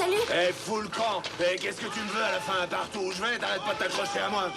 salut. Eh, fous le camp. Eh, qu'est-ce que tu me veux à la fin? Partout où je vais, t'arrêtes pas de t'accrocher à moi.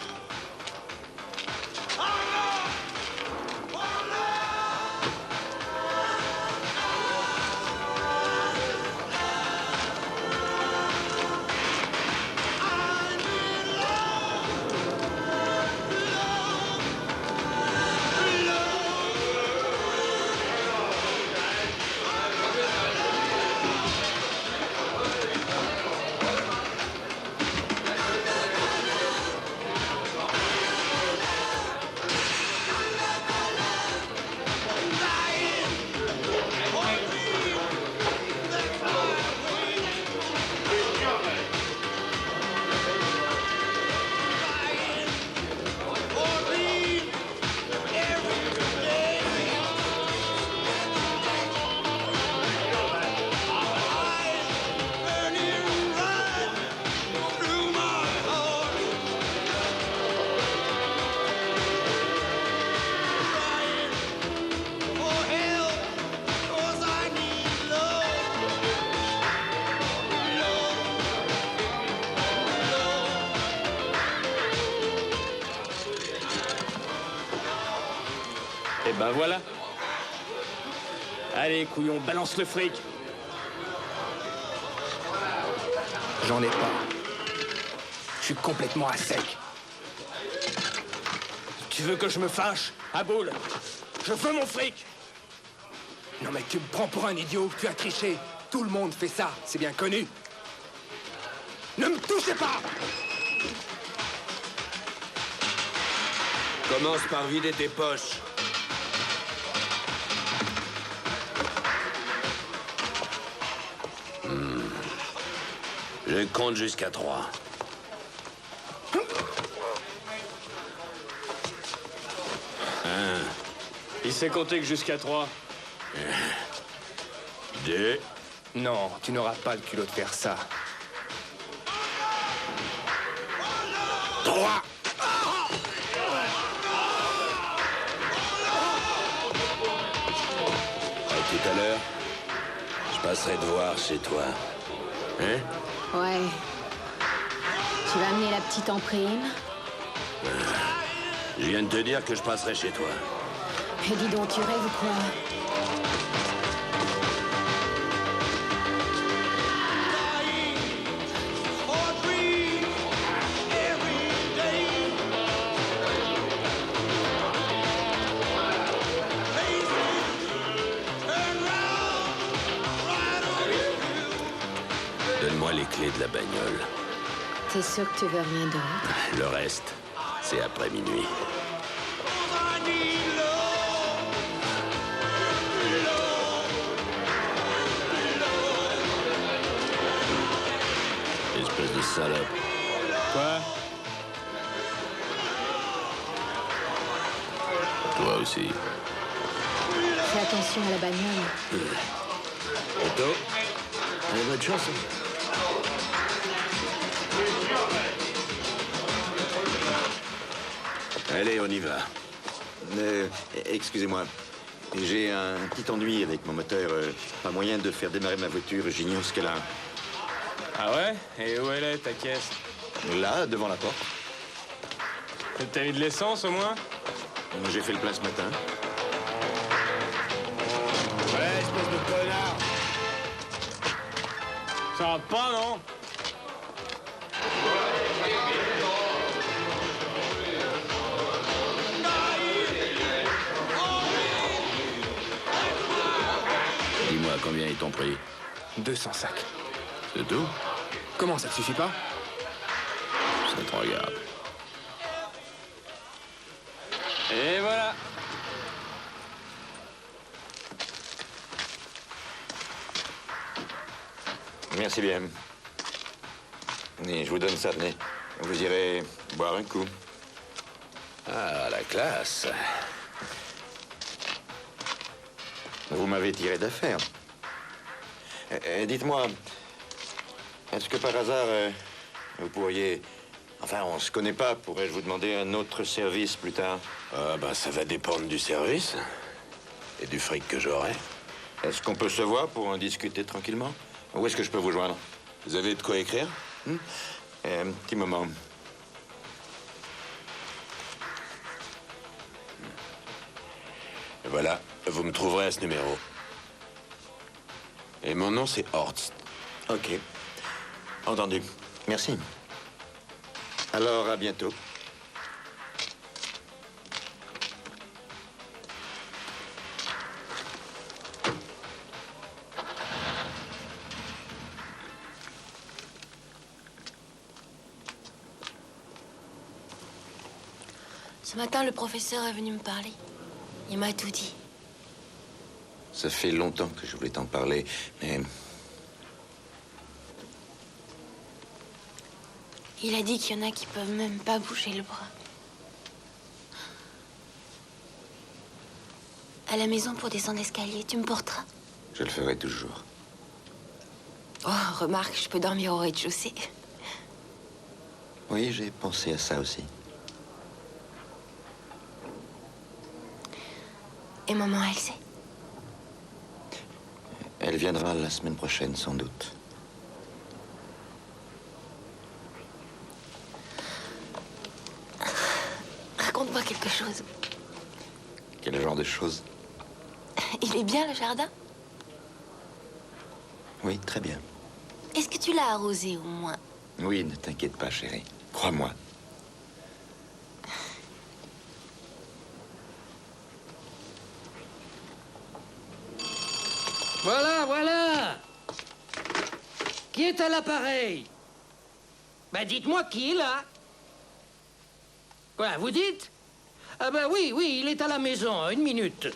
Et ben voilà. Allez, couillon, balance le fric. J'en ai pas. Je suis complètement à sec. Tu veux que je me fâche? À boule. Je veux mon fric. Non mais tu me prends pour un idiot, tu as triché. Tout le monde fait ça, c'est bien connu. Ne me touchez pas! Commence par vider tes poches. Je compte jusqu'à 3. Il sait compter que jusqu'à 3. 2. Non, tu n'auras pas le culot de faire ça. 3. Tout à l'heure, je passerai te voir chez toi. Hein? Ouais. Tu vas amener la petite en prime? Je viens de te dire que je passerai chez toi. Et dis donc, tu rêves ou quoi? Donne-moi les clés de la bagnole. T'es sûr que tu veux rien d'autre? Le reste, c'est après minuit. Espèce de salope. Quoi? Toi aussi. Fais attention à la bagnole. Otto, allez, bonne chance. Allez, on y va. Excusez-moi. J'ai un petit ennui avec mon moteur. Pas moyen de faire démarrer ma voiture. J'ignore ce qu'elle a. Ah ouais? Et où elle est, ta caisse? Là, devant la porte. T'as mis de l'essence, au moins? J'ai fait le plein ce matin. Ouais, espèce de connard. Ça va pas, non? Dis-moi, combien est ton prix? 200 sacs. C'est tout? Comment, ça te suffit pas? Ça te regarde. Et voilà. Merci bien. Et je vous donne ça, tenez. Vous irez boire un coup. Ah, la classe. Vous m'avez tiré d'affaire. Dites-moi, est-ce que par hasard, vous pourriez... Enfin, on se connaît pas, pourrais-je vous demander un autre service plus tard? Ah, ben, ça va dépendre du service et du fric que j'aurai. Est-ce qu'on peut se voir pour en discuter tranquillement? Où est-ce que je peux vous joindre? Vous avez de quoi écrire? Un petit moment. Voilà, vous me trouverez à ce numéro. Et mon nom, c'est Horst. Ok. Entendu. Merci. Alors, à bientôt. Ce matin, le professeur est venu me parler. Il m'a tout dit. Ça fait longtemps que je voulais t'en parler, mais... Il a dit qu'il y en a qui peuvent même pas bouger le bras. À la maison, pour descendre l'escalier, tu me porteras? Je le ferai toujours. Oh, remarque, je peux dormir au rez-de-chaussée. Oui, j'ai pensé à ça aussi. Et maman, elle sait? Elle viendra la semaine prochaine, sans doute. Raconte-moi quelque chose. Quel genre de choses? Il est bien, le jardin? Oui, très bien. Est-ce que tu l'as arrosé, au moins? Oui, ne t'inquiète pas, chérie. Crois-moi. Voilà, voilà. Qui est à l'appareil? Ben, dites-moi qui est là. Quoi, vous dites? Ah ben oui, oui, il est à la maison. Une minute.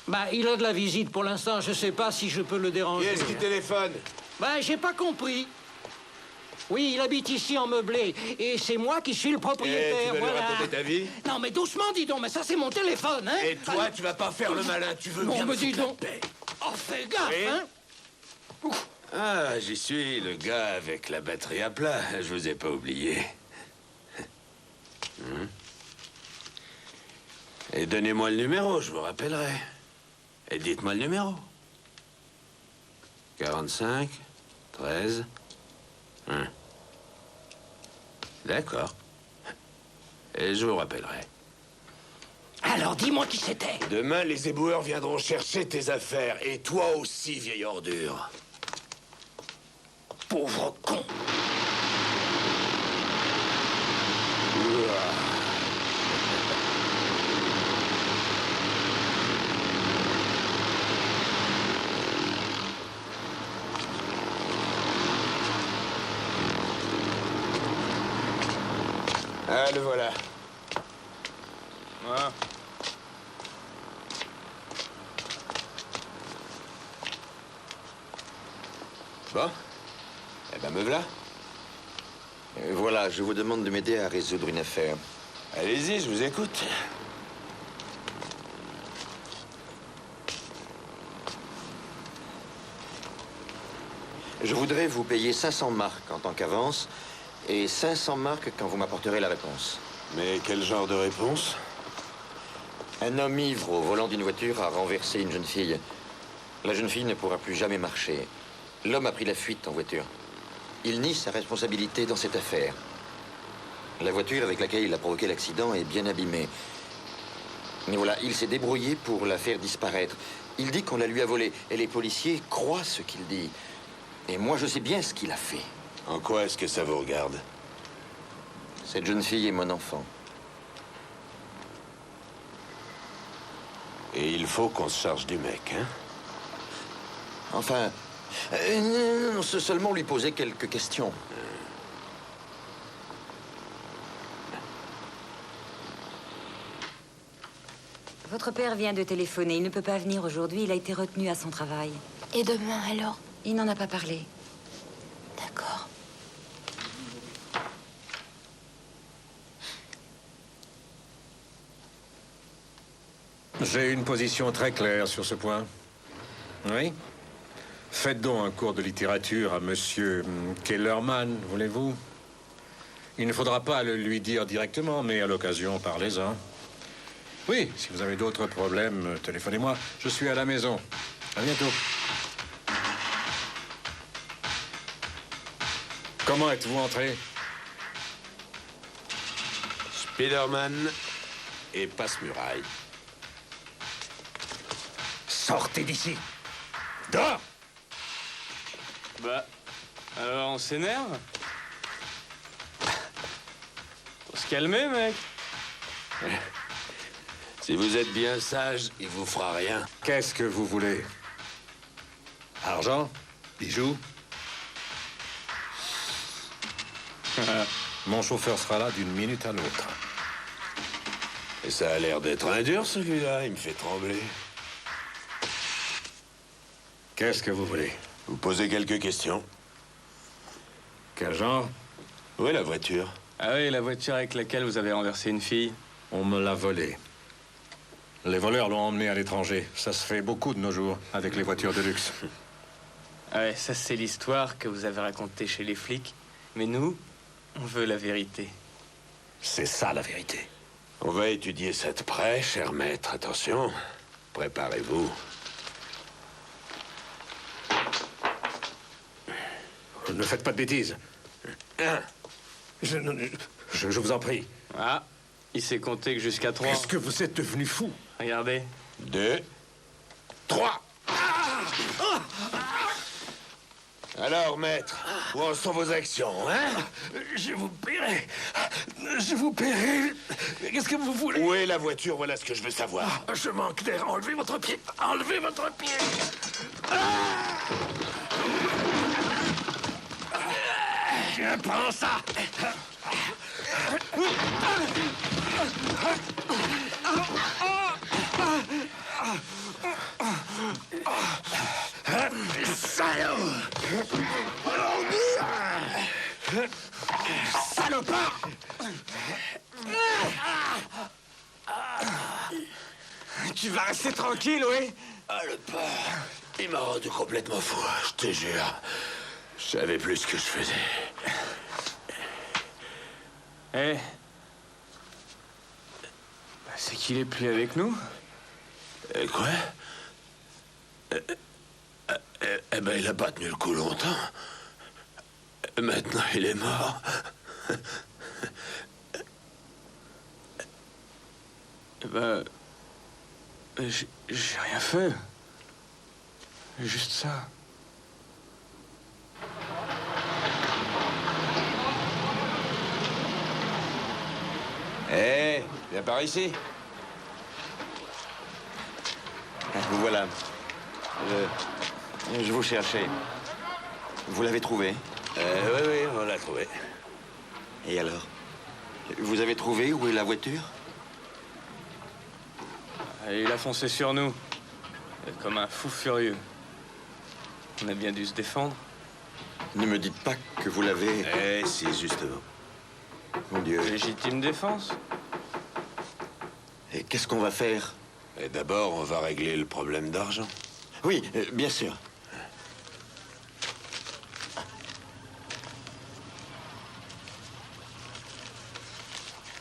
Ben, il a de la visite pour l'instant. Je sais pas si je peux le déranger. Qui est-ce qui téléphone? Ben, j'ai pas compris. Oui, il habite ici en meublé. Et c'est moi qui suis le propriétaire, tu vas lui voilà. raconter ta vie? Non, mais doucement, dis donc. Mais ça, c'est mon téléphone, hein. Et toi, Alors- tu vas pas faire le malin, tu veux Non, bien mais me dis foutre la donc. paix. Oh, fais gaffe, Oui. hein. Ah, j'y suis, le gars avec la batterie à plat. Je vous ai pas oublié. Et donnez-moi le numéro, je vous rappellerai. Et dites-moi le numéro. 45, 13, 1. D'accord. Et je vous rappellerai. Alors, dis-moi qui c'était. Demain, les éboueurs viendront chercher tes affaires. Et toi aussi, vieille ordure. Pauvre con. Ah, le voilà. Bon. Eh ben, me voilà. Voilà, je vous demande de m'aider à résoudre une affaire. Allez-y, je vous écoute. Je voudrais vous payer 500 marks en tant qu'avance et 500 marks quand vous m'apporterez la réponse. Mais quel genre de réponse? Un homme ivre au volant d'une voiture a renversé une jeune fille. La jeune fille ne pourra plus jamais marcher. L'homme a pris la fuite en voiture. Il nie sa responsabilité dans cette affaire. La voiture avec laquelle il a provoqué l'accident est bien abîmée. Mais voilà, il s'est débrouillé pour la faire disparaître. Il dit qu'on la lui a volée. Et les policiers croient ce qu'il dit. Et moi, je sais bien ce qu'il a fait. En quoi est-ce que ça vous regarde? Cette jeune fille est mon enfant. Et il faut qu'on se charge du mec, hein? Enfin, non, seulement lui poser quelques questions. Votre père vient de téléphoner. Il ne peut pas venir aujourd'hui. Il a été retenu à son travail. Et demain, alors? Il n'en a pas parlé. D'accord. J'ai une position très claire sur ce point. Oui? Faites donc un cours de littérature à monsieur Kellerman, voulez-vous? Il ne faudra pas le lui dire directement, mais à l'occasion, parlez-en. Oui, si vous avez d'autres problèmes, téléphonez-moi. Je suis à la maison. À bientôt. Comment êtes-vous entré? Spider-Man et passe-muraille. Sortez d'ici. Dehors! Bah, alors on s'énerve? Faut se calmer, mec. Si vous êtes bien sage, il vous fera rien. Qu'est-ce que vous voulez? Argent? Bijoux? Mon chauffeur sera là d'une minute à l'autre. Et ça a l'air d'être un dur, celui-là. Il me fait trembler. Qu'est-ce que vous voulez? Vous posez quelques questions. Quel genre? Où est la voiture? Ah oui, la voiture avec laquelle vous avez renversé une fille. On me l'a volée. Les voleurs l'ont emmenée à l'étranger. Ça se fait beaucoup de nos jours, avec les voitures de luxe. Ah ouais, ça c'est l'histoire que vous avez racontée chez les flics. Mais nous, on veut la vérité. C'est ça, la vérité. On va étudier ça de près, cher maître. Attention, préparez-vous. Ne faites pas de bêtises. Je vous en prie. Ah, il s'est compté que jusqu'à 3. Est-ce que vous êtes devenu fou? Regardez. 2, 3. Alors, maître, où en sont vos actions, hein? Je vous paierai. Je vous paierai. Qu'est-ce que vous voulez? Où est la voiture? Voilà ce que je veux savoir. Je manque d'air. Enlevez votre pied. Enlevez votre pied. Tiens, prends ça. Salaud! Salopard! Tu vas rester tranquille, oui? Ah, le porc. Il m'a rendu complètement fou, je te jure. Je savais plus ce que je faisais. Eh. Bah, c'est qu'il est plus avec nous. Quoi? Eh ben, il a pas tenu le coup longtemps. Maintenant, il est mort. Bah. J'ai rien fait. Juste ça. Eh, viens par ici. Vous voilà. Je vous cherchais. Vous l'avez trouvé? Oui, on l'a trouvé. Et alors? Vous avez trouvé où est la voiture? Il a foncé sur nous. Comme un fou furieux. On a bien dû se défendre. Ne me dites pas que vous l'avez... Eh, si, justement. Mon Dieu. Légitime défense. Et qu'est-ce qu'on va faire? Et d'abord, on va régler le problème d'argent. Oui, bien sûr.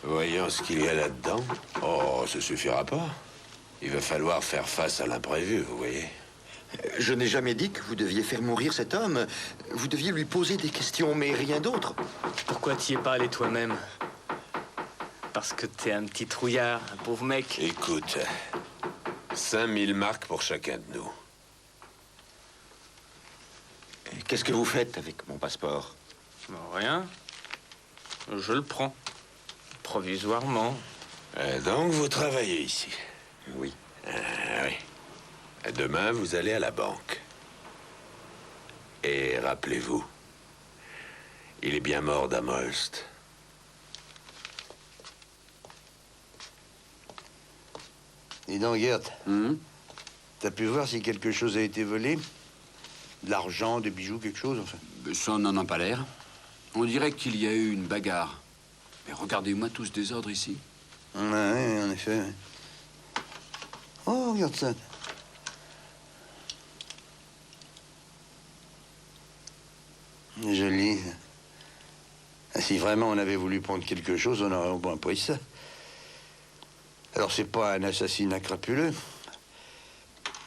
Voyons ce qu'il y a là-dedans. Oh, ça suffira pas. Il va falloir faire face à l'imprévu, vous voyez. Je n'ai jamais dit que vous deviez faire mourir cet homme. Vous deviez lui poser des questions, mais rien d'autre. Pourquoi t'y es pas allé toi-même? Parce que t'es un petit trouillard, un pauvre mec. Écoute, 5000 marques pour chacun de nous. Qu'est-ce que vous faites avec mon passeport? Rien. Je le prends. Provisoirement. Donc, vous travaillez ici. Oui. Oui. Demain, vous allez à la banque. Et rappelez-vous, il est bien mort d'Amherst. Dis donc, Gert, t'as pu voir si quelque chose a été volé? De l'argent, des bijoux, quelque chose, enfin? Ça n'en a pas l'air. On dirait qu'il y a eu une bagarre. Mais regardez-moi tout ce désordre ici. Ouais, en effet. Ouais. Oh, regarde ça. Joli. Ah, si vraiment on avait voulu prendre quelque chose, on aurait au moins pris ça. Alors, c'est pas un assassinat crapuleux.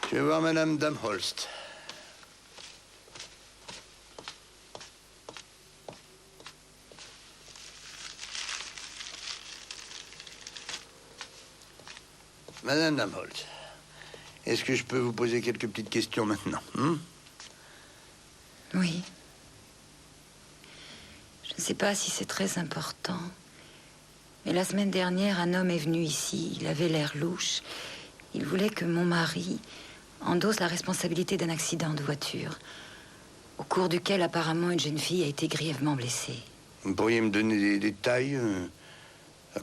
Je vais voir Madame Damholst. Madame Damholst, est-ce que je peux vous poser quelques petites questions maintenant, Oui. Je ne sais pas si c'est très important. Mais la semaine dernière, un homme est venu ici. Il avait l'air louche. Il voulait que mon mari endosse la responsabilité d'un accident de voiture, au cours duquel apparemment une jeune fille a été grièvement blessée. Vous pourriez me donner des détails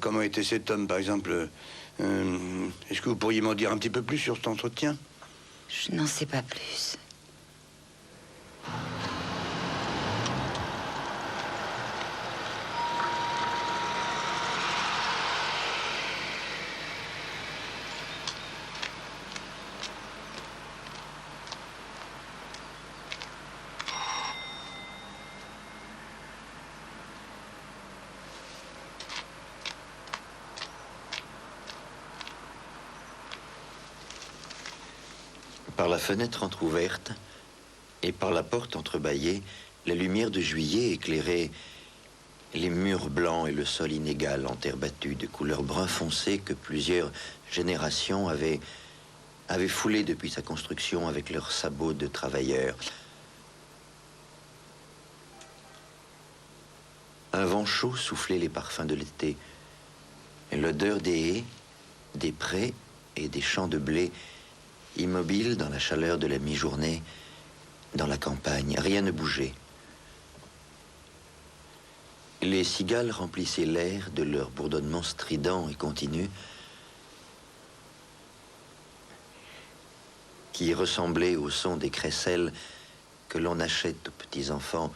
comment était cet homme, par exemple est-ce que vous pourriez m'en dire un petit peu plus sur cet entretien? Je n'en sais pas plus. Par la fenêtre entr'ouverte et par la porte entrebâillée, la lumière de juillet éclairait les murs blancs et le sol inégal en terre battue de couleur brun foncé que plusieurs générations avaient foulé depuis sa construction avec leurs sabots de travailleurs. Un vent chaud soufflait les parfums de l'été. L'odeur des haies, des prés et des champs de blé, immobile dans la chaleur de la mi-journée, dans la campagne, rien ne bougeait. Les cigales remplissaient l'air de leur bourdonnement strident et continu, qui ressemblait au son des crécelles que l'on achète aux petits enfants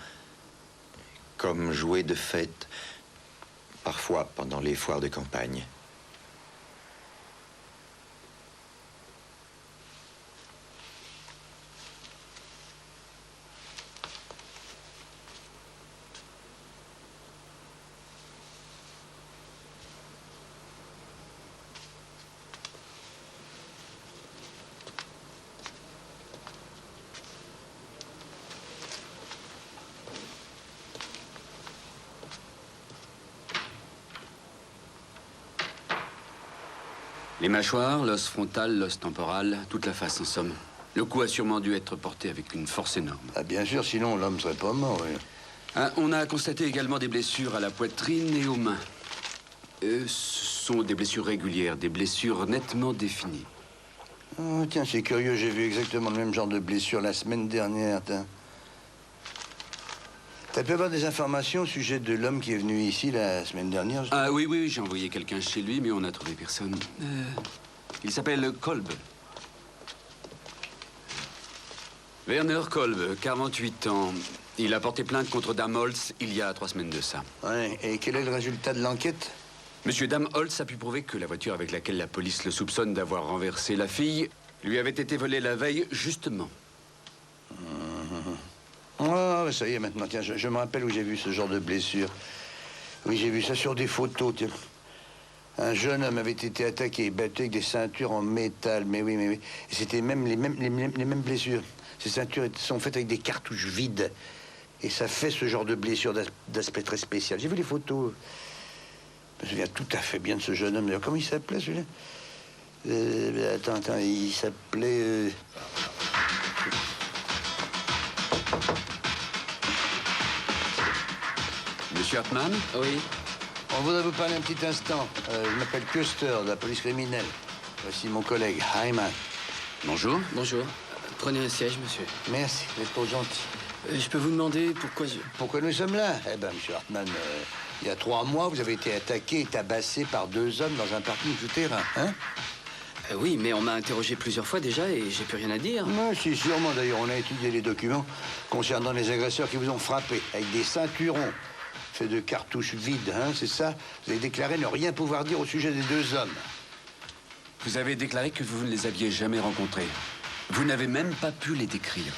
comme jouets de fête, parfois pendant les foires de campagne. Les mâchoires, l'os frontal, l'os temporal, toute la face en somme. Le coup a sûrement dû être porté avec une force énorme. Ah, bien sûr, sinon l'homme serait pas mort. Oui. Ah, on a constaté également des blessures à la poitrine et aux mains. Ce sont des blessures régulières, des blessures nettement définies. Oh, tiens, c'est curieux, j'ai vu exactement le même genre de blessure la semaine dernière. T'as pu avoir des informations au sujet de l'homme qui est venu ici la semaine dernière? Ah oui, j'ai envoyé quelqu'un chez lui, mais on n'a trouvé personne. Il s'appelle Kolb. Werner Kolb, 48 ans. Il a porté plainte contre Damholz il y a 3 semaines de ça. Ouais, et quel est le résultat de l'enquête? Monsieur Damholz a pu prouver que la voiture avec laquelle la police le soupçonne d'avoir renversé la fille lui avait été volée la veille, justement. Oh, ça y est, maintenant, tiens, je me rappelle où j'ai vu ce genre de blessure. Oui, j'ai vu ça sur des photos, tiens. Un jeune homme avait été attaqué et battu avec des ceintures en métal. Mais oui. Et c'était même les mêmes blessures. Ces ceintures sont faites avec des cartouches vides. Et ça fait ce genre de blessure d'aspect très spécial. J'ai vu les photos. Je me souviens tout à fait bien de ce jeune homme. D'ailleurs, comment il s'appelait, celui-là? Attends, il s'appelait... Monsieur Hartmann? Oui. On voudrait vous parler un petit instant. Je m'appelle Custer, de la police criminelle. Voici mon collègue, Hyman. Bonjour. Bonjour. Prenez un siège, monsieur. Merci, vous êtes trop gentil. Je peux vous demander pourquoi je... Pourquoi nous sommes là? Eh bien, monsieur Hartmann, il y a 3 mois, vous avez été attaqué et tabassé par 2 hommes dans un parking souterrain, hein? Oui, mais on m'a interrogé plusieurs fois déjà et j'ai plus rien à dire. Oui, si, sûrement. D'ailleurs, on a étudié les documents concernant les agresseurs qui vous ont frappé, avec des ceinturons faits de cartouches vides, hein, c'est ça? Vous avez déclaré ne rien pouvoir dire au sujet des 2 hommes. Vous avez déclaré que vous ne les aviez jamais rencontrés. Vous n'avez même pas pu les décrire.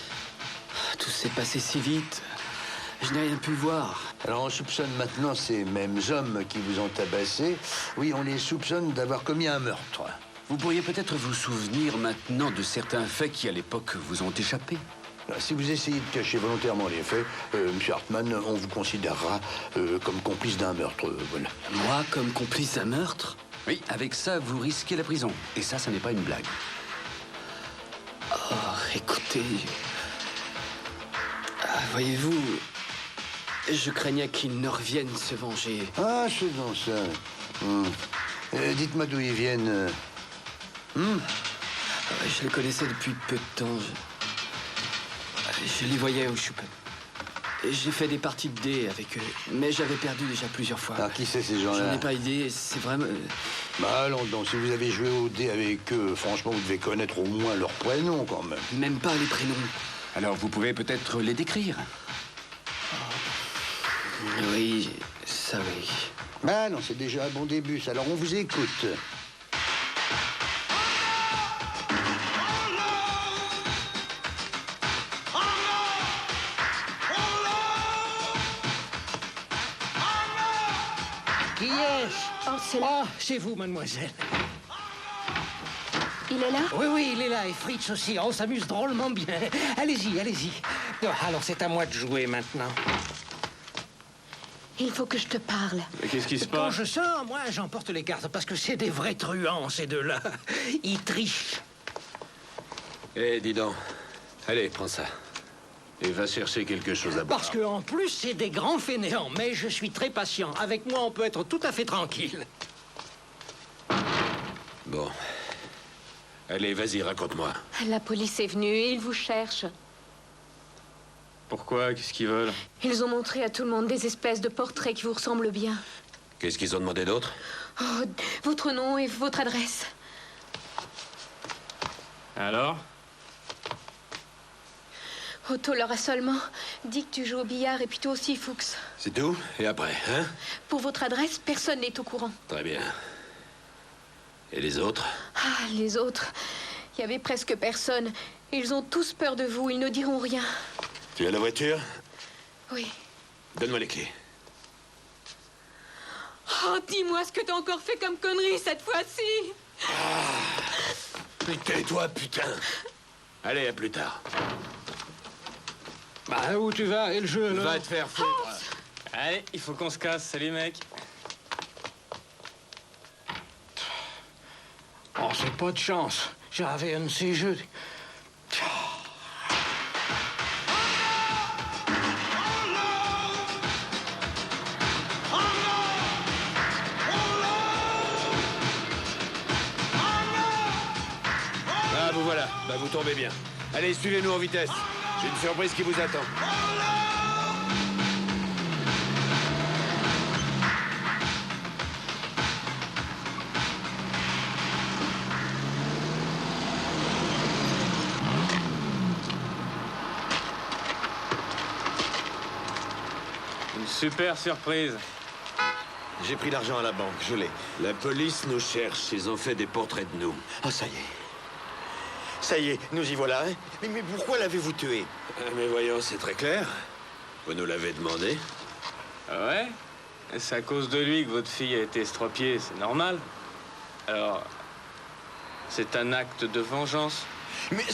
Tout s'est passé si vite. Je n'ai rien pu voir. Alors on soupçonne maintenant ces mêmes hommes qui vous ont tabassé. Oui, on les soupçonne d'avoir commis un meurtre. Vous pourriez peut-être vous souvenir maintenant de certains faits qui, à l'époque, vous ont échappé. Alors, si vous essayez de cacher volontairement les faits, Monsieur Hartmann, on vous considérera comme complice d'un meurtre. Voilà. Moi, comme complice d'un meurtre? Oui, avec ça, vous risquez la prison. Et ça n'est pas une blague. Oh, écoutez... voyez-vous, je craignais qu'ils ne reviennent se venger. Ah, c'est donc ça. Dites-moi d'où ils viennent. Je les connaissais depuis peu de temps. Je les voyais au Choupe. J'ai fait des parties de dés avec eux, mais j'avais perdu déjà plusieurs fois. Alors, qui c'est ces gens-là? Je n'ai pas idée, c'est vraiment... Bah, allons donc, si vous avez joué au dé avec eux, franchement, vous devez connaître au moins leur prénom, quand même. Même pas les prénoms. Alors, vous pouvez peut-être les décrire? Oui, ça oui. Bah non, c'est déjà un bon début, ça. Alors, on vous écoute. Qui est-ce? Oh, c'est là. Ah, c'est vous, mademoiselle. Il est là? Oui, oui, il est là, et Fritz aussi. On s'amuse drôlement bien. Allez-y, allez-y. Alors, c'est à moi de jouer maintenant. Il faut que je te parle. Mais qu'est-ce qui se Quand passe? je sors, moi, j'emporte les cartes, parce que c'est des vrais truands, ces deux-là. Ils trichent. Eh, dis donc. Allez, prends ça. Et va chercher quelque chose à boire. Parce qu'en plus, c'est des grands fainéants, mais je suis très patient. Avec moi, on peut être tout à fait tranquille. Bon. Allez, vas-y, raconte-moi. La police est venue et ils vous cherchent. Pourquoi? Qu'est-ce qu'ils veulent? Ils ont montré à tout le monde des espèces de portraits qui vous ressemblent bien. Qu'est-ce qu'ils ont demandé d'autre? Oh, votre nom et votre adresse. Alors? Otto leur a seulement dit que tu joues au billard et puis toi aussi, Fuchs. C'est tout? Et après, hein? Pour votre adresse, personne n'est au courant. Très bien. Et les autres? Ah, les autres. Il y avait presque personne. Ils ont tous peur de vous, ils ne diront rien. Tu as la voiture? Oui. Donne-moi les clés. Oh, dis-moi ce que t'as encore fait comme connerie cette fois-ci. Mais tais-toi, putain! Allez, à plus tard. Bah, où tu vas? Et le jeu, là? Va te faire foutre. Allez, il faut qu'on se casse. Salut, mec. Oh, c'est pas de chance. J'avais un de ces jeux. Ah, vous voilà. Bah, vous tombez bien. Allez, suivez-nous en vitesse. J'ai une surprise qui vous attend. Une super surprise. J'ai pris l'argent à la banque, je l'ai. La police nous cherche. Ils ont fait des portraits de nous. Ah, ça y est. Ça y est, nous y voilà, hein. Mais pourquoi l'avez-vous tué? Mais voyons, c'est très clair. Vous nous l'avez demandé. Ah ouais? C'est à cause de lui que votre fille a été estropiée, c'est normal. Alors, c'est un acte de vengeance. Mais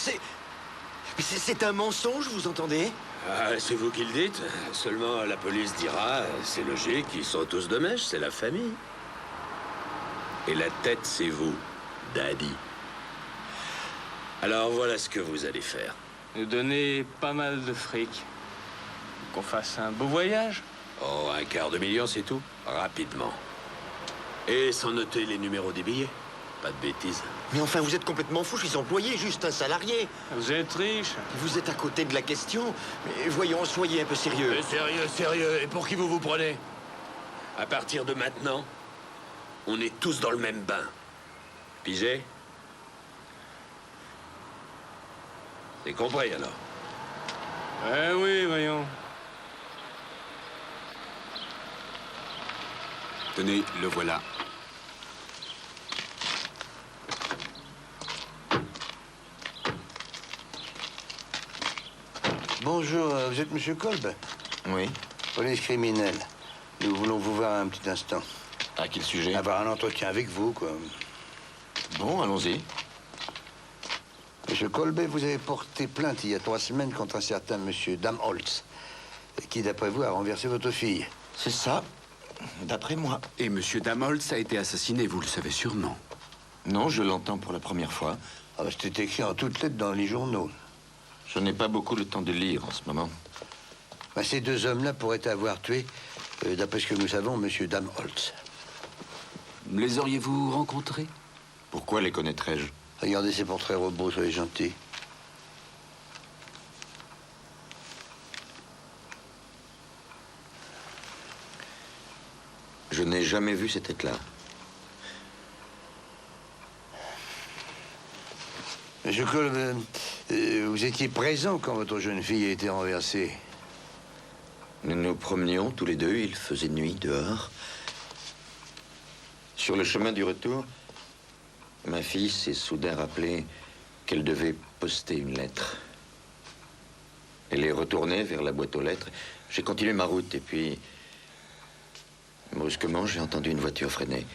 c'est un mensonge, vous entendez? Ah, c'est vous qui le dites. Seulement, la police dira, c'est logique, ils sont tous de mèche, c'est la famille. Et la tête, c'est vous, Daddy. Alors, voilà ce que vous allez faire. Nous donner pas mal de fric. Qu'on fasse un beau voyage. Oh, 250 000, c'est tout. Rapidement. Et sans noter les numéros des billets. Pas de bêtises. Mais enfin, vous êtes complètement fou, je suis employé, juste un salarié. Vous êtes riche. Vous êtes à côté de la question. Mais voyons, soyez un peu sérieux. Sérieux, sérieux. Et pour qui vous vous prenez? À partir de maintenant, on est tous dans le même bain. Pigé? C'est compris, alors? Eh oui, voyons. Tenez, le voilà. Bonjour, vous êtes Monsieur Kolb? Oui. Police criminelle. Nous voulons vous voir un petit instant. À quel sujet? Avoir un entretien avec vous, quoi. Bon, allons-y. Monsieur Colbert, vous avez porté plainte il y a 3 semaines contre un certain monsieur Damholtz, qui, d'après vous, a renversé votre fille. C'est ça, d'après moi. Et Monsieur Damholtz a été assassiné, vous le savez sûrement. Non, je l'entends pour la première fois. Ah, c'était écrit en toutes lettres dans les journaux. Je n'ai pas beaucoup le temps de lire en ce moment. Ben, ces 2 hommes-là pourraient avoir tué, d'après ce que nous savons, monsieur Damholtz. Les auriez-vous rencontrés? Pourquoi les connaîtrais-je? Regardez ces portraits robots, soyez gentils. Je n'ai jamais vu cette tête-là. Monsieur Colbert, vous étiez présent quand votre jeune fille a été renversée. Nous nous promenions tous les deux, il faisait nuit dehors. Sur le chemin du retour, ma fille s'est soudain rappelé qu'elle devait poster une lettre. Elle est retournée vers la boîte aux lettres. J'ai continué ma route et puis... brusquement, j'ai entendu une voiture freiner.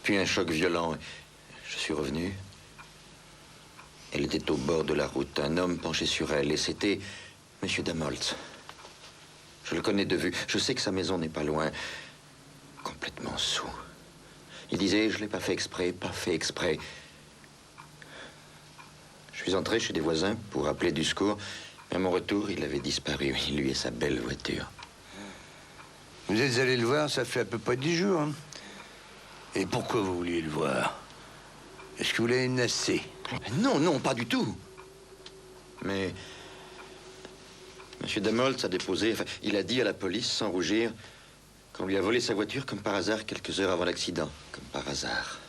Puis un choc violent. Je suis revenu. Elle était au bord de la route. Un homme penché sur elle. Et c'était Monsieur Damholtz. Je le connais de vue. Je sais que sa maison n'est pas loin. Complètement saoul. Il disait, je l'ai pas fait exprès, pas fait exprès. Je suis entré chez des voisins pour appeler du secours. Mais à mon retour, il avait disparu. Lui et sa belle voiture. Vous êtes allé le voir, ça fait à peu près 10 jours. Hein? Et pourquoi vous vouliez le voir? Est-ce que vous l'avez menacé? Non, non, pas du tout. Mais... Monsieur Damholtz a déposé... Enfin, il a dit à la police, sans rougir, qu'on lui a volé sa voiture comme par hasard quelques heures avant l'accident. Comme par hasard.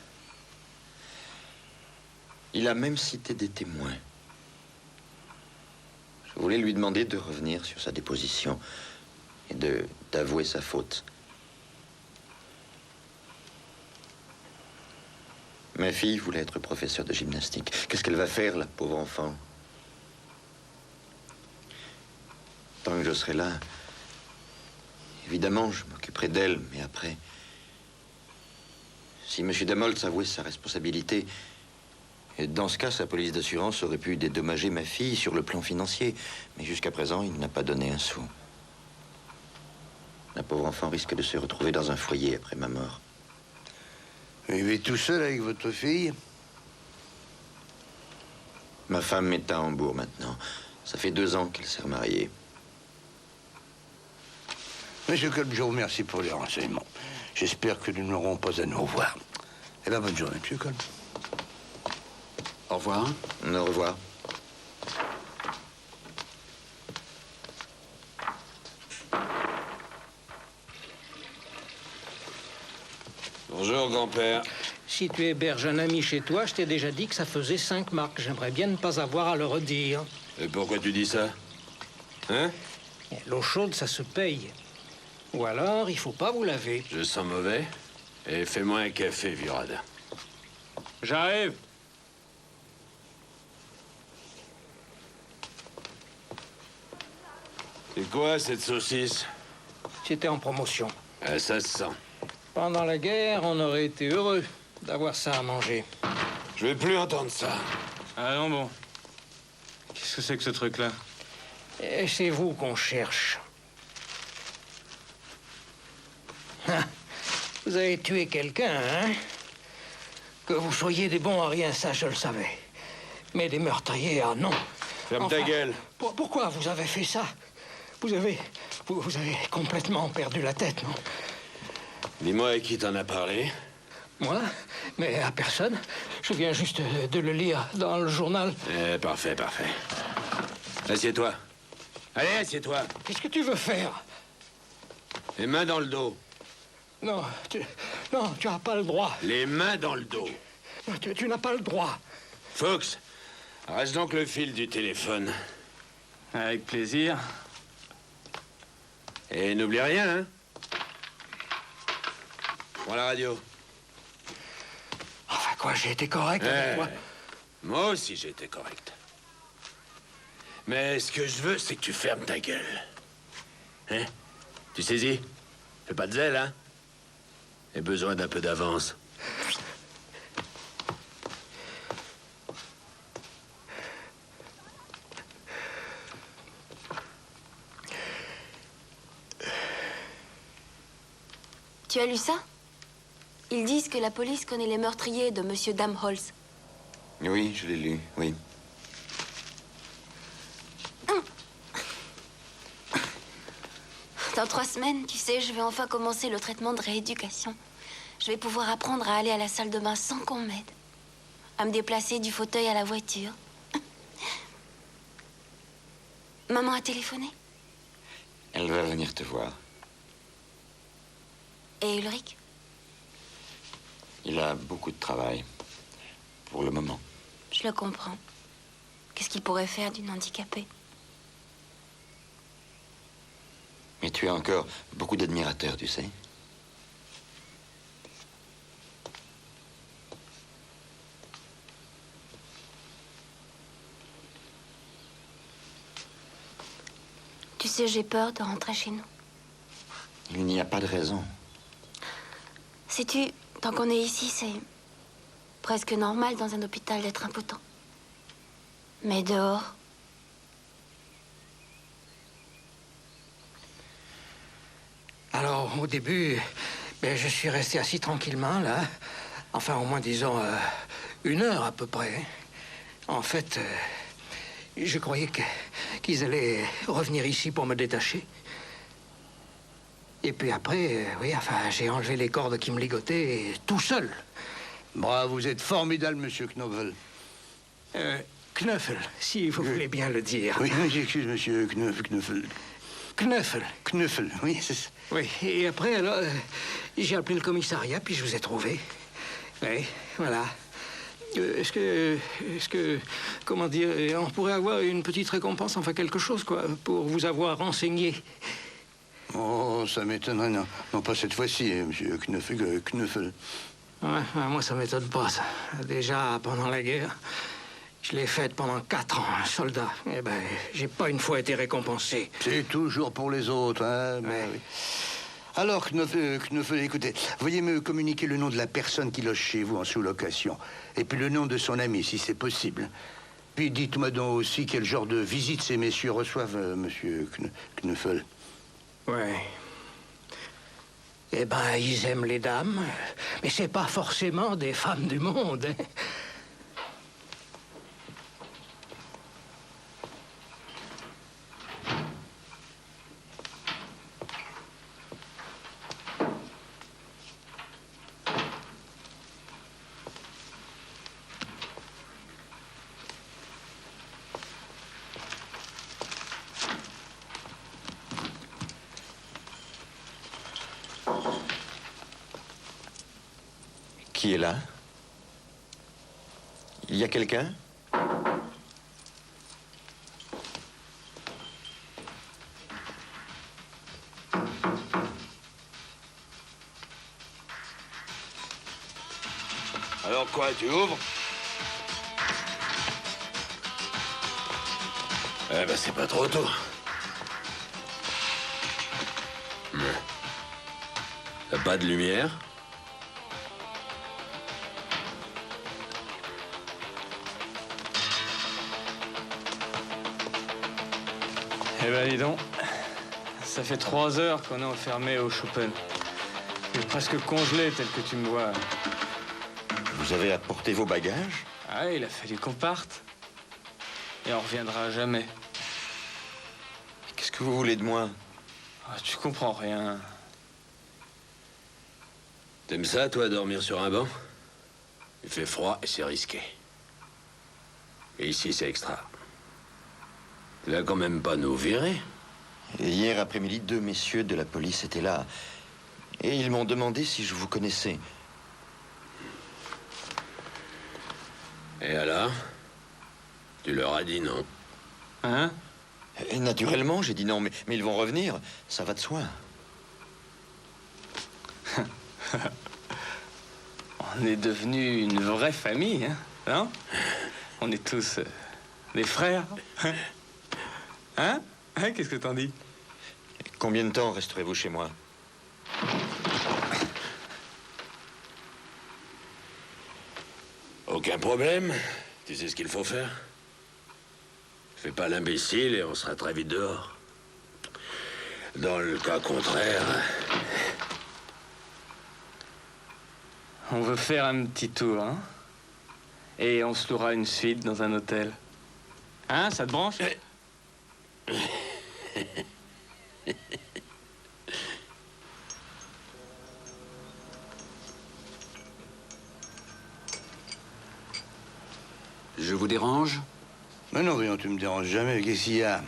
Il a même cité des témoins. Je voulais lui demander de revenir sur sa déposition et d'avouer sa faute. Ma fille voulait être professeure de gymnastique. Qu'est-ce qu'elle va faire, la pauvre enfant? Tant que je serai là, évidemment, je m'occuperai d'elle, mais après... Si M. Damholtz avouait sa responsabilité, et dans ce cas, sa police d'assurance aurait pu dédommager ma fille sur le plan financier. Mais jusqu'à présent, il n'a pas donné un sou. La pauvre enfant risque de se retrouver dans un foyer après ma mort. Vous vivez tout seul avec votre fille? Ma femme est à Hambourg maintenant. Ça fait 2 ans qu'elle s'est remariée. Monsieur Kolb, je vous remercie pour les renseignements. J'espère que nous n'aurons pas à nous revoir. Eh bien, bonne journée, monsieur Kolb. Au revoir. Au revoir. Bonjour, grand-père. Si tu héberges un ami chez toi, je t'ai déjà dit que ça faisait 5 marks. J'aimerais bien ne pas avoir à le redire. Et pourquoi tu dis ça? Hein? L'eau chaude, ça se paye. Ou alors, il faut pas vous laver. Je sens mauvais. Et fais-moi un café, vieux radin. J'arrive. C'est quoi, cette saucisse? C'était en promotion. Ah, ça se sent. Pendant la guerre, on aurait été heureux d'avoir ça à manger. Je vais plus entendre ça. Ah non, bon. Qu'est-ce que c'est que ce truc-là? Et c'est vous qu'on cherche. Ah, vous avez tué quelqu'un, hein? Que vous soyez des bons à rien, ça, je le savais. Mais des meurtriers, ah non. Ferme ta gueule. Pourquoi vous avez fait ça? Vous avez complètement perdu la tête, non? Dis-moi à qui t'en as parlé. Moi? Mais à personne. Je viens juste de le lire dans le journal. Parfait, parfait. Assieds-toi. Allez, assieds-toi. Qu'est-ce que tu veux faire? Les mains dans le dos. Non, tu n'as pas le droit. Les mains dans le dos. Non, tu n'as pas le droit. Fox, reste donc le fil du téléphone. Avec plaisir. Et n'oublie rien, hein? Prends la radio. Enfin quoi, j'ai été correct avec toi. Moi aussi, j'ai été correct. Mais ce que je veux, c'est que tu fermes ta gueule. Hein? Tu saisis? Fais pas de zèle, hein? J'ai besoin d'un peu d'avance. Tu as lu ça? Ils disent que la police connaît les meurtriers de Monsieur Damholz. Oui, je l'ai lu, oui. Dans 3 semaines, tu sais, je vais enfin commencer le traitement de rééducation. Je vais pouvoir apprendre à aller à la salle de bain sans qu'on m'aide. À me déplacer du fauteuil à la voiture. Maman a téléphoné? Elle va venir te voir. Et Ulrich? Il a beaucoup de travail. Pour le moment. Je le comprends. Qu'est-ce qu'il pourrait faire d'une handicapée? Mais tu as encore beaucoup d'admirateurs, tu sais. Tu sais, j'ai peur de rentrer chez nous. Il n'y a pas de raison. Sais-tu, tant qu'on est ici, c'est presque normal dans un hôpital d'être impotent. Mais dehors... Alors, au début, je suis resté assis tranquillement, là. Enfin, au moins, disons, 1 heure à peu près. En fait, je croyais qu'ils allaient revenir ici pour me détacher. Et puis après, oui, enfin, j'ai enlevé les cordes qui me ligotaient tout seul. Bravo, vous êtes formidable, monsieur Knoffel. Knuffel, si vous voulez bien le dire. Oui, j'excuse, monsieur Knoffel. Knuffel. Knuffel, oui, c'est ça. Oui, et après, alors, j'ai appelé le commissariat, puis je vous ai trouvé. Oui, voilà. Est-ce que, comment dire, on pourrait avoir une petite récompense, enfin quelque chose, quoi, pour vous avoir renseigné? Oh, ça m'étonnerait, non. Non, pas cette fois-ci, monsieur Knuffel. Ouais, moi, ça m'étonne pas, ça. Déjà, pendant la guerre, je l'ai faite pendant 4 ans, un soldat. Eh ben, j'ai pas une fois été récompensé. C'est toujours pour les autres, hein? Ouais. Oui. Alors, Knuffel, écoutez, veuillez me communiquer le nom de la personne qui loge chez vous en sous-location. Et puis le nom de son ami, si c'est possible. Puis dites-moi donc aussi quel genre de visite ces messieurs reçoivent, monsieur Knuffel. Ouais. Eh ben, ils aiment les dames, mais c'est pas forcément des femmes du monde, hein. Qui est là? Il y a quelqu'un? Alors quoi, tu ouvres? Eh ben, c'est pas trop tôt. T'as pas de lumière? Eh ben, dis donc. Ça fait 3 heures qu'on est enfermé au Chopin. Je suis presque congelé tel que tu me vois. Vous avez apporté vos bagages? Ah, il a fallu qu'on parte. Et on reviendra jamais. Qu'est-ce que vous voulez de moi? Ah, tu comprends rien. T'aimes ça, toi, dormir sur un banc? Il fait froid et c'est risqué. Et ici, c'est extra. Tu vas quand même pas nous virer? Et hier après-midi, 2 messieurs de la police étaient là. Et ils m'ont demandé si je vous connaissais. Et alors? Tu leur as dit non? Hein? Et naturellement, j'ai dit non, mais ils vont revenir. Ça va de soi. On est devenus une vraie famille, hein? Hein? On est tous des frères. Hein? Hein? Qu'est-ce que t'en dis? Combien de temps resterez-vous chez moi? Aucun problème. Tu sais ce qu'il faut faire? Fais pas l'imbécile et on sera très vite dehors. Dans le cas contraire... On veut faire un petit tour, hein? Et on se louera une suite dans un hôtel. Hein, ça te branche? Je vous dérange? Mais non, voyons, tu me déranges jamais. Qu'est-ce qu'il y a?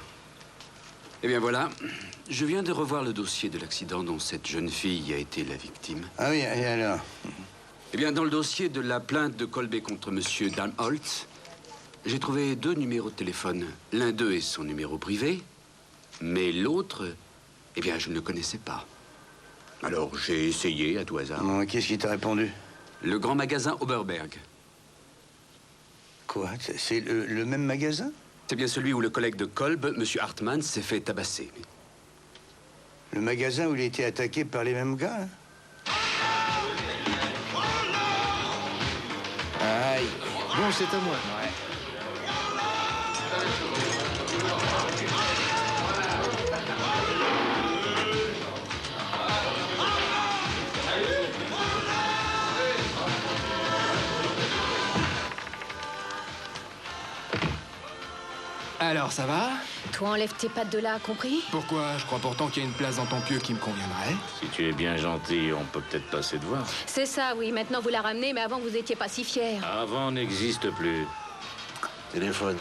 Eh bien voilà, je viens de revoir le dossier de l'accident dont cette jeune fille a été la victime. Ah oui, et alors? Eh bien, dans le dossier de la plainte de Colby contre Monsieur Danholtz, j'ai trouvé 2 numéros de téléphone. L'un d'eux est son numéro privé, mais l'autre, eh bien, je ne le connaissais pas. Alors, j'ai essayé à tout hasard. Bon, qu'est-ce qui t'a répondu? Le grand magasin Oberberg. Quoi? C'est le même magasin? C'est bien celui où le collègue de Kolb, Monsieur Hartmann, s'est fait tabasser. Le magasin où il a été attaqué par les mêmes gars, là? Aïe. Bon, c'est à moi. Ouais. Alors, ça va? Toi, enlève tes pattes de là, compris? Pourquoi? Je crois pourtant qu'il y a une place dans ton pieu qui me conviendrait. Si tu es bien gentil, on peut peut-être passer te voir. C'est ça, oui. Maintenant, vous la ramenez, mais avant, vous étiez pas si fiers. Avant n'existe plus. Téléphone.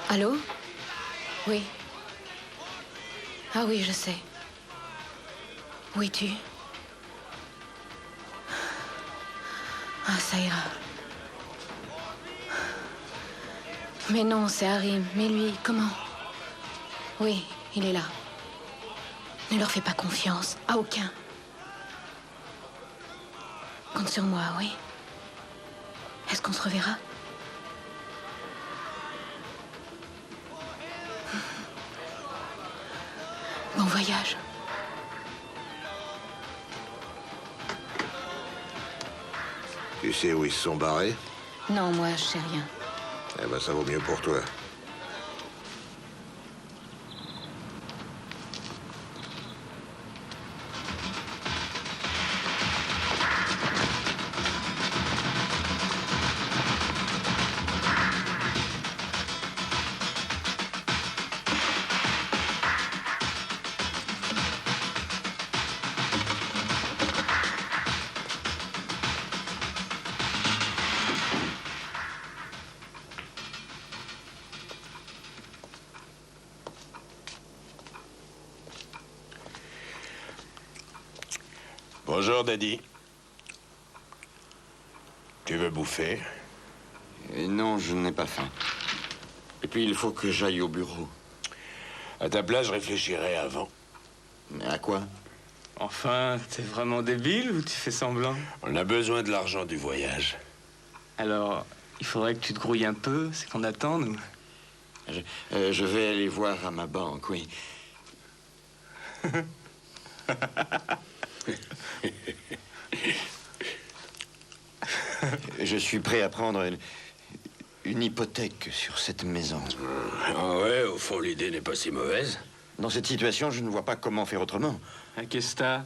Allô? Oui. Ah oui, je sais. Où es-tu? Ah, ça ira. Mais non, c'est Harim. Mais lui, comment? Oui, il est là. Ne leur fais pas confiance. À aucun. Compte sur moi, oui? Est-ce qu'on se reverra? Bon voyage. Tu sais où ils se sont barrés? Non, moi, je sais rien. Eh ben, ça vaut mieux pour toi. Bonjour, Daddy. Tu veux bouffer? Non, je n'ai pas faim. Et puis, il faut que j'aille au bureau. À ta place, je réfléchirais avant. Mais à quoi? Enfin, t'es vraiment débile ou tu fais semblant? On a besoin de l'argent du voyage. Alors, il faudrait que tu te grouilles un peu, c'est qu'on attend, nous. Je vais aller voir à ma banque, oui. Je suis prêt à prendre une hypothèque sur cette maison. Ah ouais, au fond, l'idée n'est pas si mauvaise. Dans cette situation, je ne vois pas comment faire autrement. Ah, qu'est-ce que t'as?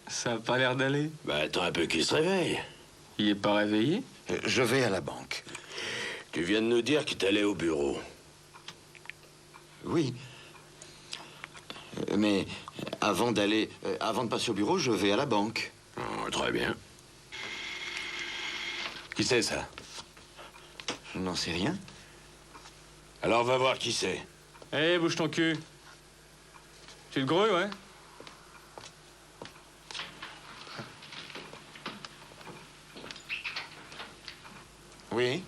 Ça a pas l'air d'aller. Bah, attends un peu qu'il se réveille. Il est pas réveillé? Je vais à la banque. Tu viens de nous dire qu'il t'allait au bureau. Oui. Mais avant de passer au bureau, je vais à la banque. Oh, très bien. Qui c'est, ça? Je n'en sais rien. Alors, va voir qui c'est. Hé, bouge ton cul. Tu te grouilles, ouais? Oui.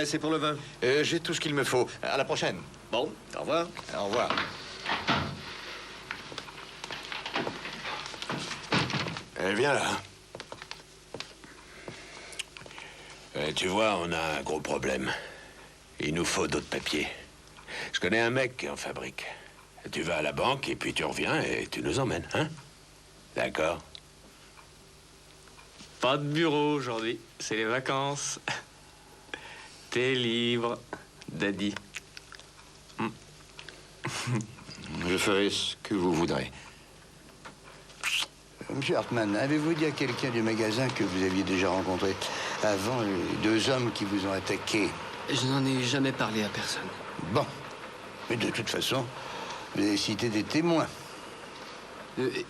C'est pour le vin. J'ai tout ce qu'il me faut. À la prochaine. Bon, au revoir. Au revoir. Viens là. Tu vois, on a un gros problème. Il nous faut d'autres papiers. Je connais un mec qui en fabrique. Tu vas à la banque et puis tu reviens et tu nous emmènes, hein? D'accord? Pas de bureau aujourd'hui, c'est les vacances. T'es libre, Daddy. Je ferai ce que vous voudrez. Monsieur Hartman, avez-vous dit à quelqu'un du magasin que vous aviez déjà rencontré avant les 2 hommes qui vous ont attaqué? Je n'en ai jamais parlé à personne. Bon. Mais de toute façon, vous avez cité des témoins.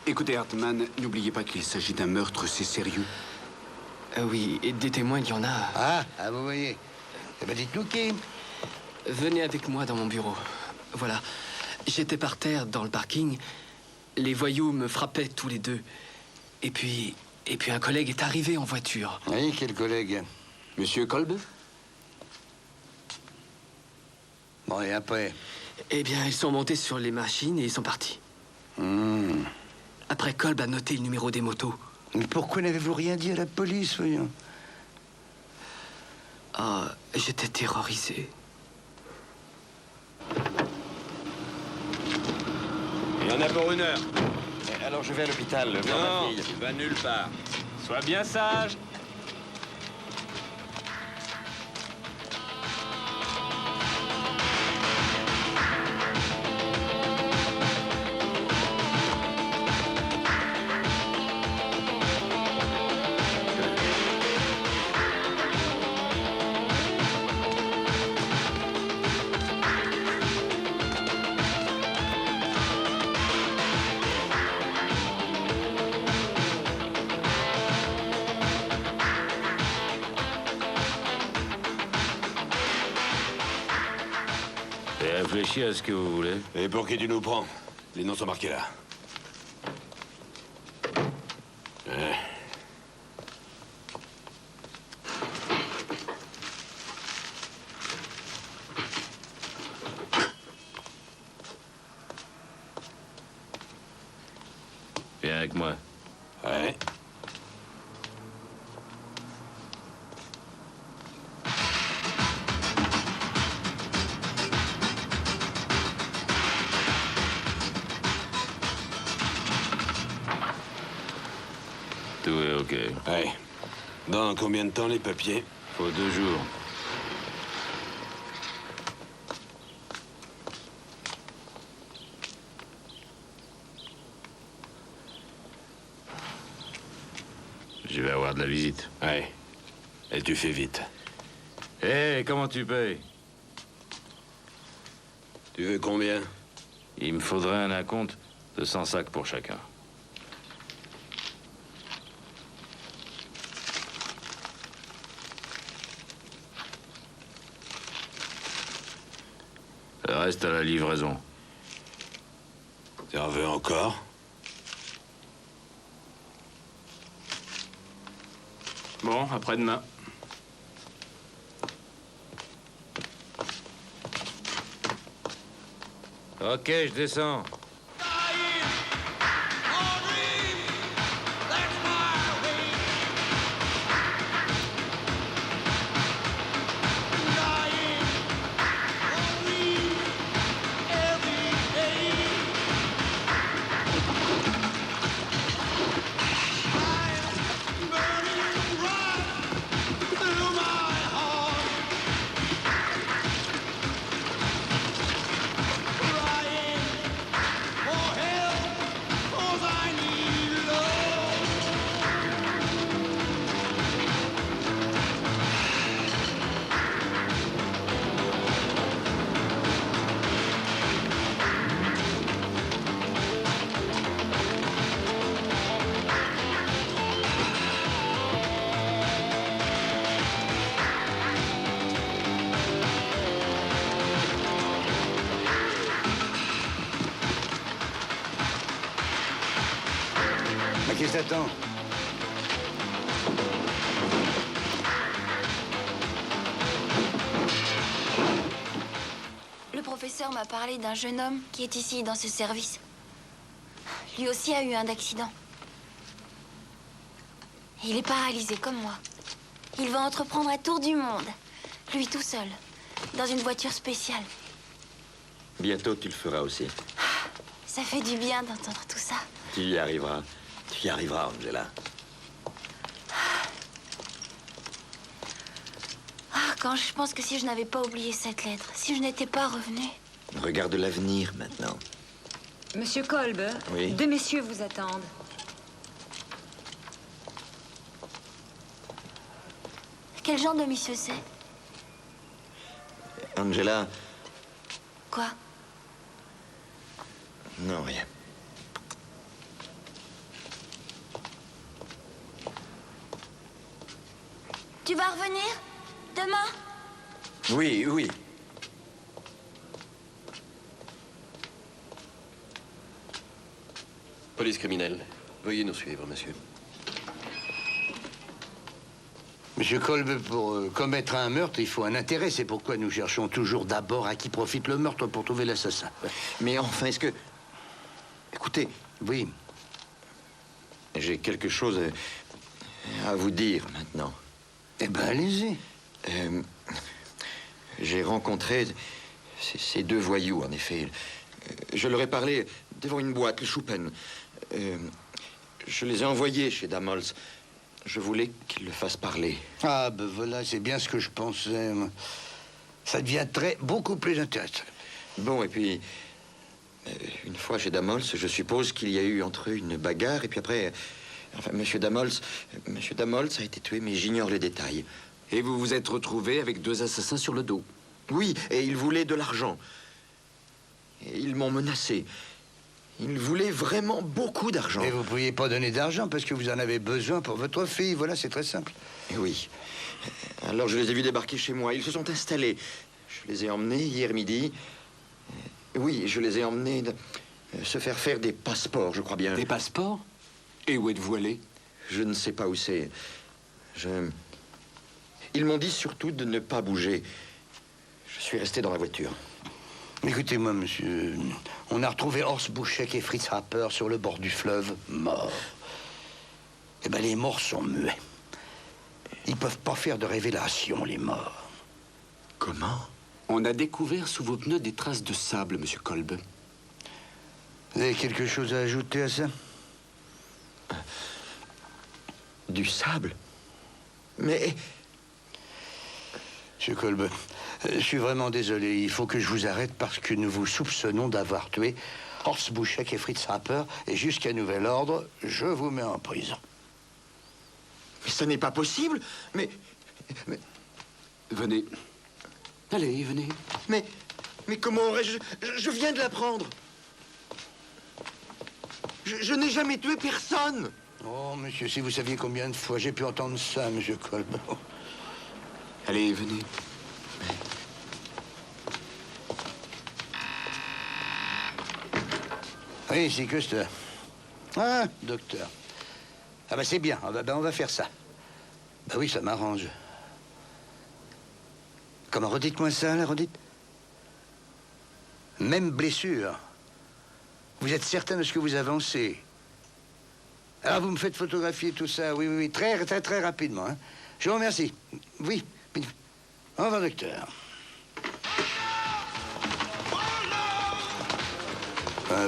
Écoutez, Hartman, n'oubliez pas qu'il s'agit d'un meurtre, c'est sérieux. Oui, et des témoins, il y en a. Ah, vous voyez. Eh ben, dites-nous qui. Venez avec moi dans mon bureau. Voilà. J'étais par terre dans le parking. Les voyous me frappaient tous les deux. Et puis un collègue est arrivé en voiture. Oui, quel collègue? Monsieur Kolb? Bon, et après? Eh bien, ils sont montés sur les machines et ils sont partis. Après, Kolb a noté le numéro des motos. Mais pourquoi n'avez-vous rien dit à la police, voyons? Ah, j'étais terrorisé. Il y en a pour 1 heure. Alors je vais à l'hôpital, voir Non, ma fille. tu vas nulle part. Sois bien sage. Et réfléchis à ce que vous voulez. Et pour qui tu nous prends? Les noms sont marqués là. Ouais. Viens avec moi. Ouais. Tout est OK. Ouais. Dans combien de temps les papiers? Faut 2 jours. Je vais avoir de la visite. Ouais. Et tu fais vite. Hé, comment tu payes? Tu veux combien? Il me faudrait un acompte de 100 sacs pour chacun. Le reste à la livraison. Tu en veux encore? Bon, après-demain. OK, je descends. Qu'est-ce que t'attends? Le professeur m'a parlé d'un jeune homme qui est ici dans ce service. Lui aussi a eu un accident. Il est paralysé comme moi. Il va entreprendre un tour du monde. Lui tout seul. Dans une voiture spéciale. Bientôt, tu le feras aussi. Ça fait du bien d'entendre tout ça. Tu y arriveras. Tu y arriveras, Angela. Ah, quand je pense que si je n'avais pas oublié cette lettre, si je n'étais pas revenue... Regarde l'avenir, maintenant. Monsieur Kolb, Oui. 2 messieurs vous attendent. Quel genre de monsieur c'est? Angela... Quoi? Non, rien. Tu vas revenir? Demain? Oui, oui. Police criminelle. Veuillez nous suivre, monsieur. Monsieur Kolb, pour commettre un meurtre, il faut un intérêt. C'est pourquoi nous cherchons toujours d'abord à qui profite le meurtre pour trouver l'assassin. Mais enfin, est-ce que... Écoutez. Oui. J'ai quelque chose à vous dire maintenant. Eh ben, allez-y. J'ai rencontré ces 2 voyous, en effet. Je leur ai parlé devant une boîte, le Choupen. Je les ai envoyés chez Damholtz. Je voulais qu'ils le fassent parler. Ah, ben voilà, c'est bien ce que je pensais. Ça devient beaucoup plus intéressant. Bon, et puis... une fois chez Damholtz, je suppose qu'il y a eu entre eux une bagarre, et puis après... Enfin, Monsieur Damholtz a été tué, mais j'ignore les détails. Et vous vous êtes retrouvé avec 2 assassins sur le dos? Oui, et ils voulaient de l'argent. Et ils m'ont menacé. Ils voulaient vraiment beaucoup d'argent. Et vous ne pouviez pas donner d'argent parce que vous en avez besoin pour votre fille. Voilà, c'est très simple. Oui. Alors je les ai vus débarquer chez moi. Ils se sont installés. Je les ai emmenés hier midi. Oui, je les ai emmenés se faire des passeports, je crois bien. Des passeports? Et où êtes-vous allé? Je ne sais pas où c'est. Ils m'ont dit surtout de ne pas bouger. Je suis resté dans la voiture. Écoutez-moi, monsieur. On a retrouvé Horst Buschek et Fritz Harper sur le bord du fleuve, morts. Eh ben, les morts sont muets. Ils peuvent pas faire de révélation, les morts. Comment? On a découvert sous vos pneus des traces de sable, monsieur Kolb. Vous avez quelque chose à ajouter à ça? Du sable? Mais... Monsieur Kolb, je suis vraiment désolé. Il faut que je vous arrête parce que nous vous soupçonnons d'avoir tué Horst Buschek et Fritz Harper. Et jusqu'à nouvel ordre, je vous mets en prison. Mais ça n'est pas possible. Mais... Venez. Allez, venez. Mais comment aurais-je... Je viens de l'apprendre. Je n'ai jamais tué personne. Oh, monsieur, si vous saviez combien de fois j'ai pu entendre ça, monsieur Kolb. Allez, venez. Oui, c'est que ça. Ah, docteur. Ah, ben c'est bien. On va faire ça. Ben oui, ça m'arrange. Comment, redites-moi ça, là, redites. Même blessure. Vous êtes certain de ce que vous avancez? Alors, vous me faites photographier tout ça, oui, très rapidement. Hein. Je vous remercie. Oui. Au revoir, docteur.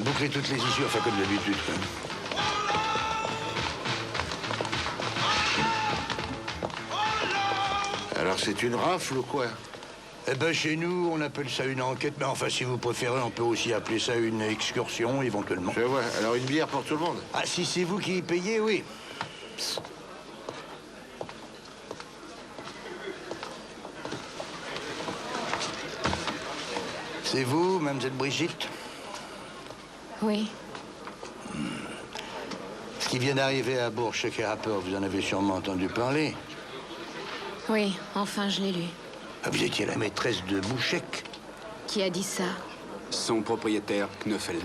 Bouclez toutes les issues, enfin, comme d'habitude. Alors, c'est une rafle ou quoi? Eh ben, chez nous, on appelle ça une enquête, mais enfin, si vous préférez, on peut aussi appeler ça une excursion, éventuellement. Je vois. Alors, une bière pour tout le monde? Ah, si c'est vous qui y payez, oui. Psst. C'est vous, mademoiselle Brigitte? Oui. Ce qui vient d'arriver à Buschek et Harper, vous en avez sûrement entendu parler. Oui, enfin, je l'ai lu. Vous étiez la maîtresse de Buschek? Qui a dit ça? Son propriétaire, Knuffel.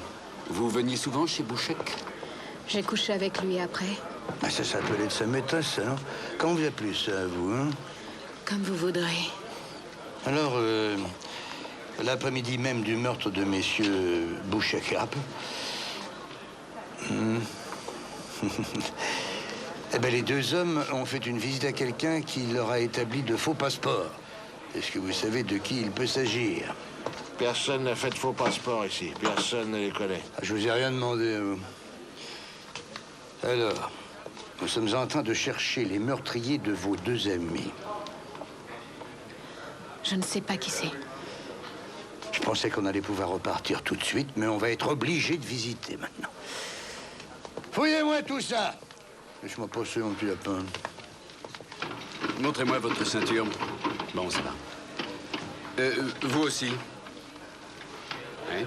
Vous veniez souvent chez Buschek? J'ai couché avec lui après. Ah, ça s'appelait de sa maîtresse, ça, non? Comment vous appelez ça, vous, hein? Comme vous voudrez. Alors, l'après-midi même du meurtre de messieurs Buschek et Harper, Eh bien, les deux hommes ont fait une visite à quelqu'un qui leur a établi de faux passeports. Est-ce que vous savez de qui il peut s'agir? Personne n'a fait de faux passeports ici. Personne ne les connaît. Ah, je vous ai rien demandé à vous. Alors, nous sommes en train de chercher les meurtriers de vos deux amis. Je ne sais pas qui c'est. Je pensais qu'on allait pouvoir repartir tout de suite, mais on va être obligé de visiter maintenant. Fouillez-moi tout ça! Laisse-moi passer, mon petit lapin. Montrez-moi votre ceinture. Bon, ça va. Vous aussi. Oui.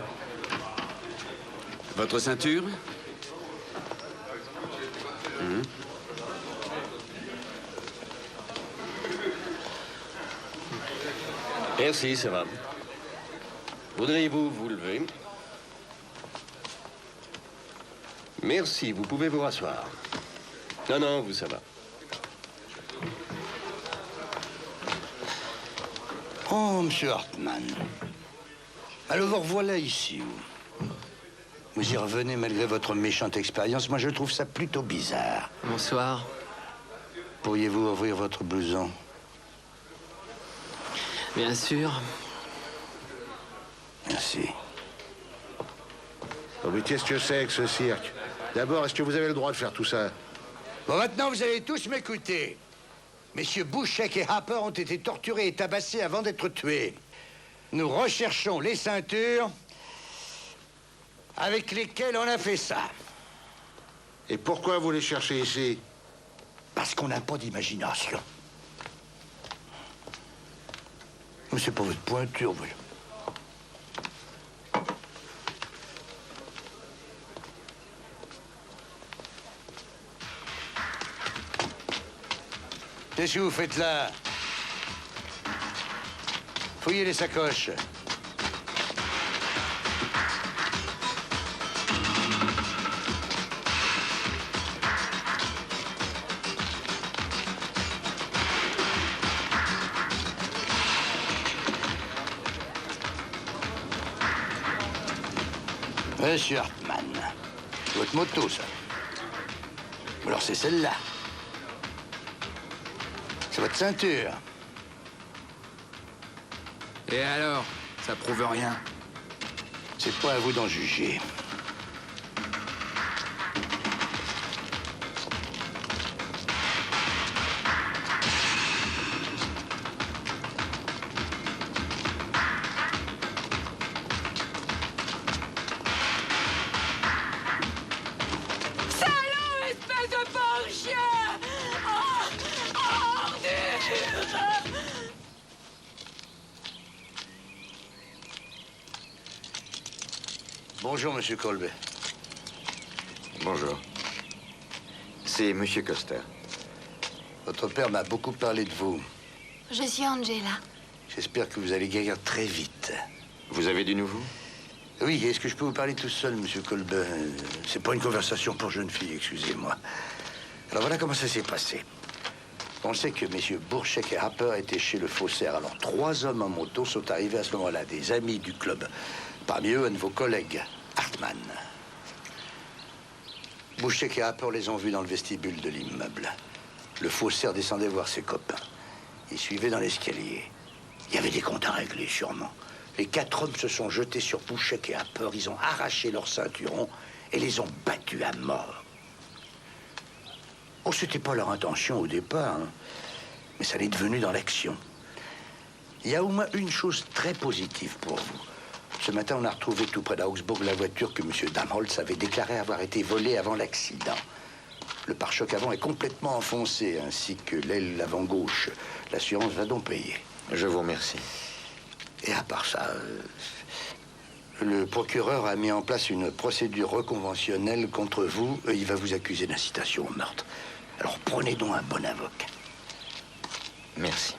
Votre ceinture. Merci, ça va. Voudriez-vous vous lever? Merci, vous pouvez vous rasseoir. Non, non, vous, ça va. Oh, monsieur Hartman. Alors, vous revoilà ici. Vous y revenez malgré votre méchante expérience. Moi, je trouve ça plutôt bizarre. Bonsoir. Pourriez-vous ouvrir votre blouson? Bien sûr. Merci. Oh, mais qu'est-ce que c'est que ce cirque? D'abord, est-ce que vous avez le droit de faire tout ça? Bon, maintenant, vous allez tous m'écouter. Messieurs Bouchek et Harper ont été torturés et tabassés avant d'être tués. Nous recherchons les ceintures avec lesquelles on a fait ça. Et pourquoi vous les cherchez ici? Parce qu'on n'a pas d'imagination. Mais c'est pas votre pointure, voyons. Qu'est-ce que vous faites là? Fouillez les sacoches. Monsieur Hartman, votre moto, ça. Alors c'est celle-là. C'est votre ceinture. Et alors? Ça prouve rien. C'est pas à vous d'en juger. Bonjour, monsieur Colbert. Bonjour. C'est monsieur Coster. Votre père m'a beaucoup parlé de vous. Je suis Angela. J'espère que vous allez guérir très vite. Vous avez du nouveau? Oui, est-ce que je peux vous parler tout seul, monsieur Colbert? C'est pas une conversation pour jeune fille, excusez-moi. Alors voilà comment ça s'est passé. On sait que messieurs Bourchek et Harper étaient chez le faussaire. Alors 3 hommes en moto sont arrivés à ce moment-là, des amis du club. Parmi eux, un de vos collègues, Hartman. Bourchek et Harper les ont vus dans le vestibule de l'immeuble. Le faussaire descendait voir ses copains. Il suivait dans l'escalier. Il y avait des comptes à régler, sûrement. Les 4 hommes se sont jetés sur Bourchek et Harper. Ils ont arraché leurs ceinturons et les ont battus à mort. Oh, c'était pas leur intention au départ, hein. Mais ça l'est devenu dans l'action. Il y a au moins une chose très positive pour vous. Ce matin, on a retrouvé tout près d'Augsbourg la voiture que M. Damholtz avait déclaré avoir été volée avant l'accident. Le pare-choc avant est complètement enfoncé, ainsi que l'aile avant gauche. L'assurance va donc payer. Je vous remercie. Et à part ça, le procureur a mis en place une procédure reconventionnelle contre vous. Il va vous accuser d'incitation au meurtre. Alors prenez donc un bon avocat. Merci.